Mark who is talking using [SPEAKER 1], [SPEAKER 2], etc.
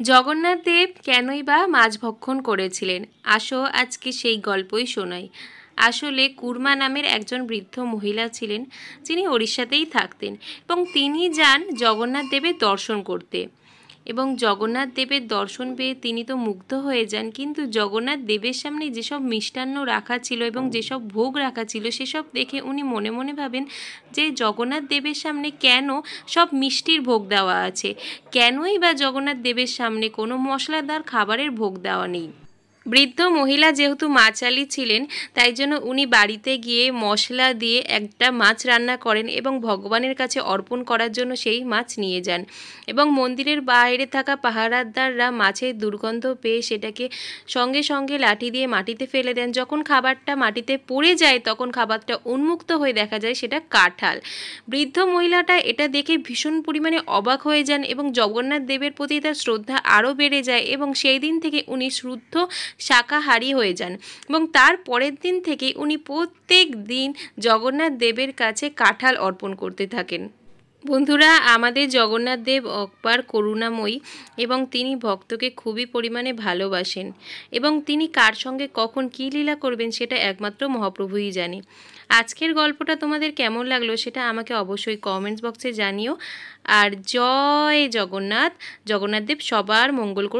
[SPEAKER 1] জগন্নাথ দেব কেনই বা মাছ ভক্ষণ করেছিলেন? আসো আজকে সেই গল্পই শোনাই। আসলে কুর্মা নামের একজন বৃদ্ধ মহিলা ছিলেন, যিনি ওড়িশাতেই থাকতেন এবং তিনি যান জগন্নাথ দেবের দর্শন করতে। এবং জগন্নাথ দেবের দর্শন পেয়ে তিনি তো মুগ্ধ হয়ে যান, কিন্তু জগন্নাথ দেবের সামনে যেসব মিষ্টান্ন রাখা ছিল এবং যেসব ভোগ রাখা ছিল সেসব দেখে উনি মনে মনে ভাবেন যে জগন্নাথ দেবের সামনে কেন সব মিষ্টির ভোগ দেওয়া আছে, কেনই বা জগন্নাথ দেবের সামনে কোনো মশলাদার খাবারের ভোগ দেওয়া নেই। বৃদ্ধ মহিলা যেহেতু মাচালি ছিলেন, তাই জন্য উনি বাড়িতে গিয়ে মশলা দিয়ে একটা মাছ রান্না করেন এবং ভগবানের কাছে অর্পণ করার জন্য সেই মাছ নিয়ে যান। এবং মন্দিরের বাইরে থাকা পাহারাদাররা মাছের দুর্গন্ধ পেয়ে সেটাকে সঙ্গে সঙ্গে লাঠি দিয়ে মাটিতে ফেলে দেন। যখন খাবারটা মাটিতে পড়ে যায় তখন খাবারটা উন্মুক্ত হয়ে দেখা যায় সেটা কাঁঠাল। বৃদ্ধ মহিলাটা এটা দেখে ভীষণ পরিমাণে অবাক হয়ে যান এবং জগন্নাথ দেবের প্রতি তার শ্রদ্ধা আরও বেড়ে যায় এবং সেই দিন থেকে উনি শুদ্ধ শাকাহারী হয়ে যান এবং তার পরের দিন থেকে উনি প্রত্যেক দিন জগন্নাথ দেবের কাছে কাঁঠাল অর্পণ করতে থাকেন। বন্ধুরা, আমাদের জগন্নাথ দেব অপার করুণাময়ী এবং তিনি ভক্তকে খুবই পরিমাণে ভালোবাসেন এবং তিনি কার সঙ্গে কখন কী লীলা করবেন সেটা একমাত্র মহাপ্রভুই জানে। আজকের গল্পটা তোমাদের কেমন লাগলো সেটা আমাকে অবশ্যই কমেন্টস বক্সে জানিও। আর জয় জগন্নাথ। জগন্নাথ দেব সবার মঙ্গল করুন।